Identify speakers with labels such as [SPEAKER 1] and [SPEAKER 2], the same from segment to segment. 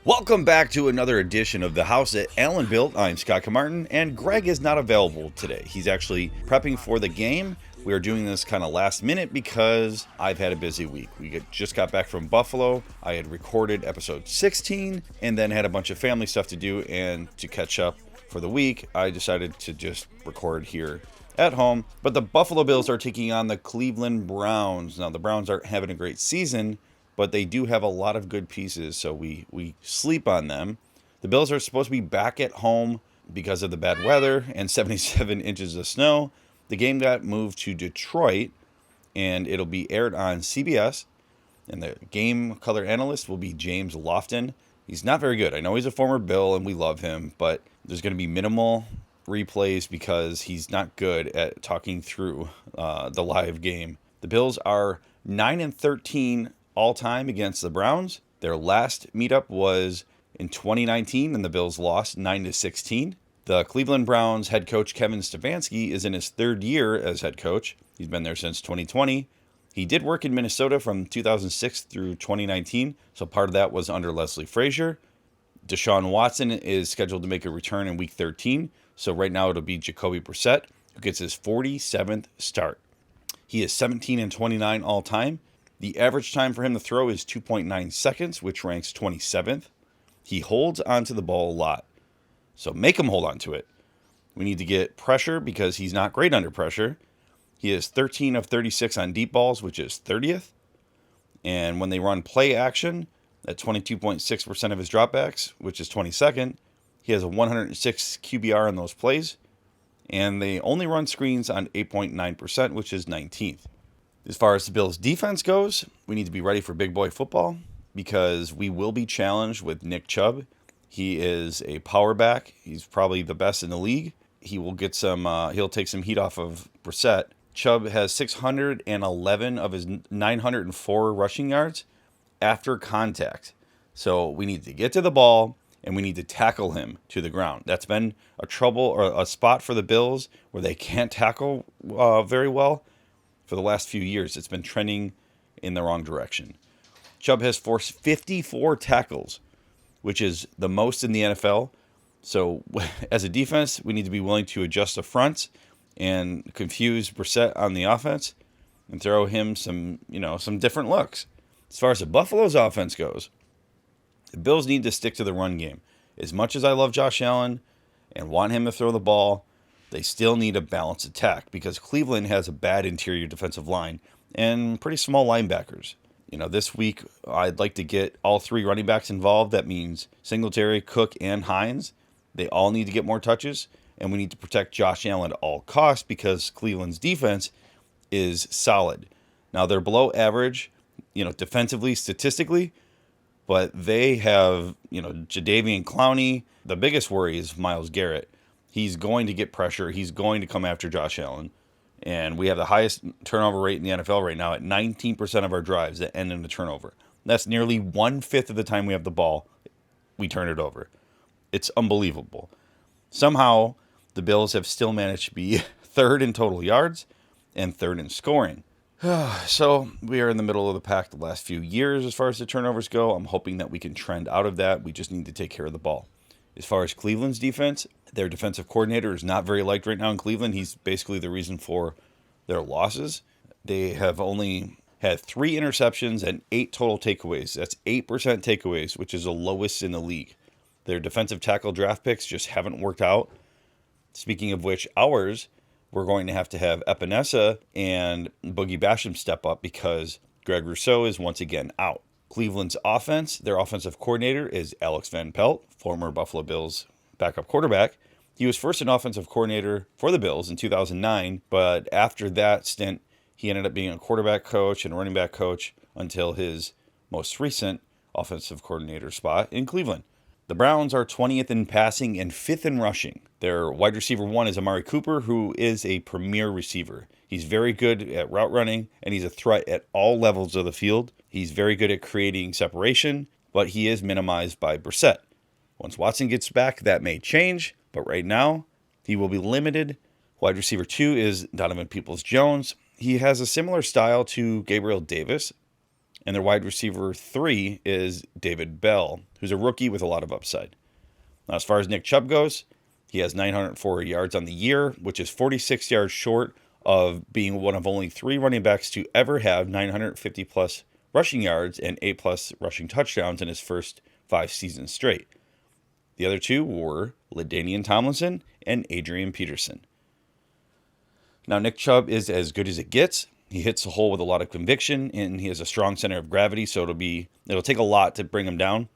[SPEAKER 1] Welcome back to another edition of The House that Alan built. I'm Scott Kinmartin, and Greg is not available today. He's actually prepping for the game. We are doing this kind of last minute because I've had a busy week. Just got back from Buffalo. I had recorded episode 16 and then had a bunch of family stuff to do, and to catch up for the week, I decided to just record here at home. But the Buffalo Bills are taking on the Cleveland Browns. Now, the Browns aren't having a great season, but they do have a lot of good pieces, so we sleep on them. The Bills are supposed to be back at home because of the bad weather and 77 inches of snow. The game got moved to Detroit, and it'll be aired on CBS, and the game color analyst will be James Lofton. He's not very good. I know he's a former Bill, and we love him, but there's going to be minimal replays because he's not good at talking through the live game. The Bills are 9-13 all time against the Browns. Their last meetup was in 2019, and the Bills lost 9-16. The Cleveland Browns head coach Kevin Stefanski is in his third year as head coach. He's been there since 2020. He did work in Minnesota from 2006 through 2019, so part of that was under Leslie Frazier. Deshaun Watson is scheduled to make a return in Week 13, so right now it'll be Jacoby Brissett, who gets his 47th start. He is 17-29 all time. The average time for him to throw is 2.9 seconds, which ranks 27th. He holds onto the ball a lot, so make him hold on to it. We need to get pressure because he's not great under pressure. He is 13 of 36 on deep balls, which is 30th. And when they run play action, at 22.6% of his dropbacks, which is 22nd, he has a 106 QBR on those plays. And they only run screens on 8.9%, which is 19th. As far as the Bills' defense goes, we need to be ready for big boy football because we will be challenged with Nick Chubb. He is a power back. He's probably the best in the league. He will get some. He'll take some heat off of Brissett. Chubb has 611 of his 904 rushing yards after contact. So we need to get to the ball and we need to tackle him to the ground. That's been a trouble or a spot for the Bills where they can't tackle very well. For the last few years, it's been trending in the wrong direction. Chubb has forced 54 tackles, which is the most in the NFL. So as a defense, we need to be willing to adjust the fronts and confuse Brissett on the offense and throw him some different looks. As far as the Buffalo's offense goes, the Bills need to stick to the run game. As much as I love Josh Allen and want him to throw the ball, they still need a balanced attack because Cleveland has a bad interior defensive line and pretty small linebackers. This week, I'd like to get all three running backs involved. That means Singletary, Cook, and Hines. They all need to get more touches, and we need to protect Josh Allen at all costs because Cleveland's defense is solid. Now, they're below average, defensively, statistically, but they have, Jadeveon Clowney. The biggest worry is Myles Garrett. He's going to get pressure. He's going to come after Josh Allen. And we have the highest turnover rate in the NFL right now at 19% of our drives that end in a turnover. That's nearly 1/5 of the time we have the ball, we turn it over. It's unbelievable. Somehow, the Bills have still managed to be third in total yards and third in scoring. So we are in the middle of the pack the last few years as far as the turnovers go. I'm hoping that we can trend out of that. We just need to take care of the ball. As far as Cleveland's defense, their defensive coordinator is not very liked right now in Cleveland. He's basically the reason for their losses. They have only had 3 interceptions and 8 total takeaways. That's 8% takeaways, which is the lowest in the league. Their defensive tackle draft picks just haven't worked out. Speaking of which, we're going to have Epinesa and Boogie Basham step up because Greg Rousseau is once again out. Cleveland's offense, their offensive coordinator is Alex Van Pelt, former Buffalo Bills backup quarterback. He was first an offensive coordinator for the Bills in 2009, but after that stint, he ended up being a quarterback coach and running back coach until his most recent offensive coordinator spot in Cleveland. The Browns are 20th in passing and 5th in rushing. Their wide receiver 1 is Amari Cooper, who is a premier receiver. He's very good at route running, and he's a threat at all levels of the field. He's very good at creating separation, but he is minimized by Brissett. Once Watson gets back, that may change, but right now, he will be limited. Wide receiver 2 is Donovan Peoples-Jones. He has a similar style to Gabriel Davis, And their wide receiver 3 is David Bell, who's a rookie with a lot of upside. Now, as far as Nick Chubb goes, he has 904 yards on the year, which is 46 yards short of being one of only 3 running backs to ever have 950 plus rushing yards and 8 plus rushing touchdowns in his first 5 seasons straight. The other 2 were LaDainian Tomlinson and Adrian Peterson. Now, Nick Chubb is as good as it gets. He hits the hole with a lot of conviction, and he has a strong center of gravity, so it'll take a lot to bring him down.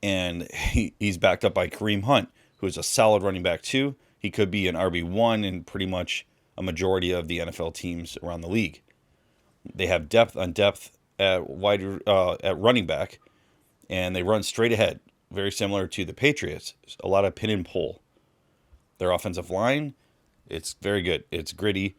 [SPEAKER 1] And he's backed up by Kareem Hunt, who is a solid running back too. He could be an RB1 in pretty much a majority of the NFL teams around the league. They have depth on depth at running back, and they run straight ahead, very similar to the Patriots. A lot of pin and pull. Their offensive line, it's very good. It's gritty.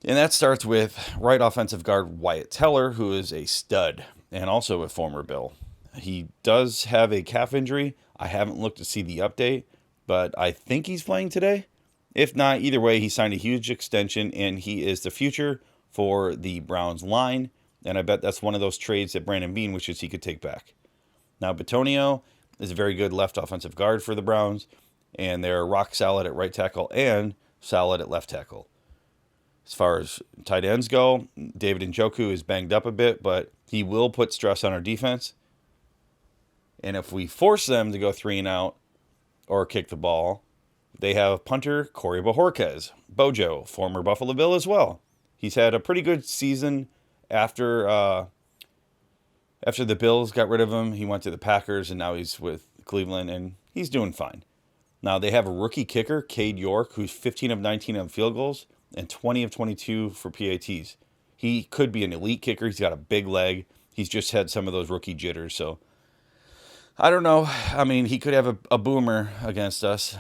[SPEAKER 1] And that starts with right offensive guard Wyatt Teller, who is a stud and also a former Bill. He does have a calf injury. I haven't looked to see the update, but I think he's playing today. If not, either way, he signed a huge extension, and he is the future for the Browns line. And I bet that's one of those trades that Brandon Beane wishes he could take back. Now, Bitonio is a very good left offensive guard for the Browns, and they're rock solid at right tackle and solid at left tackle. As far as tight ends go, David Njoku is banged up a bit, but he will put stress on our defense. And if we force them to go 3 and out or kick the ball, they have punter Corey Bojorquez, Bojo, former Buffalo Bill as well. He's had a pretty good season after the Bills got rid of him. He went to the Packers, and now he's with Cleveland, and he's doing fine. Now, they have a rookie kicker, Cade York, who's 15 of 19 on field goals and 20 of 22 for PATs. He could be an elite kicker. He's got a big leg. He's just had some of those rookie jitters, so I don't know. I mean, he could have a boomer against us,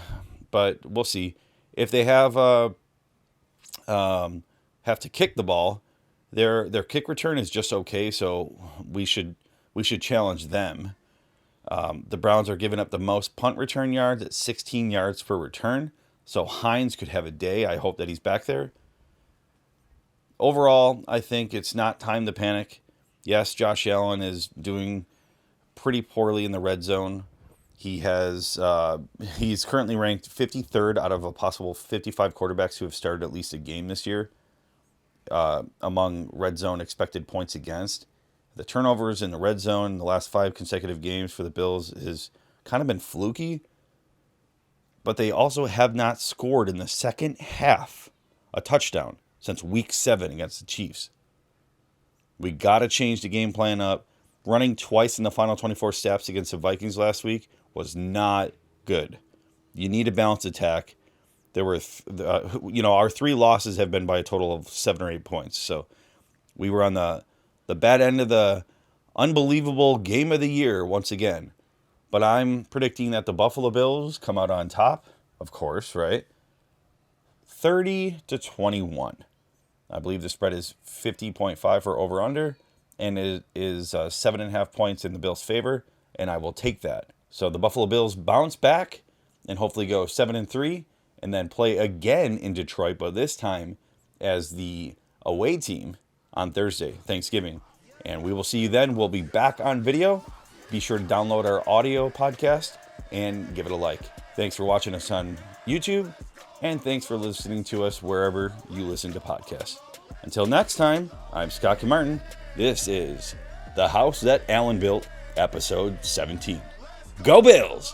[SPEAKER 1] but we'll see. If they have to kick the ball, their kick return is just okay, so we should challenge them. The Browns are giving up the most punt return yards at 16 yards per return, so Hines could have a day. I hope that he's back there. Overall, I think it's not time to panic. Yes, Josh Allen is doing pretty poorly in the red zone. He's currently ranked 53rd out of a possible 55 quarterbacks who have started at least a game this year among red zone expected points against. The turnovers in the red zone the last 5 consecutive games for the Bills has kind of been fluky, but they also have not scored in the second half a touchdown since week 7 against the Chiefs. We got to change the game plan up. Running twice in the final 24 steps against the Vikings last week was not good. You need a balanced attack. There were, our 3 losses have been by a total of 7 or 8 points. So we were on the bad end of the unbelievable game of the year once again. But I'm predicting that the Buffalo Bills come out on top, of course, right? 30-21. I believe the spread is 50.5 for over-under, and it is 7.5 points in the Bills' favor, and I will take that. So the Buffalo Bills bounce back and hopefully go 7-3, and then play again in Detroit, but this time as the away team on Thursday, Thanksgiving. And we will see you then. We'll be back on video. Be sure to download our audio podcast and give it a like. Thanks for watching us on YouTube, and thanks for listening to us wherever you listen to podcasts. Until next time, I'm Scott Kinmartin. This is The House That Allen Built, episode 17. Go Bills!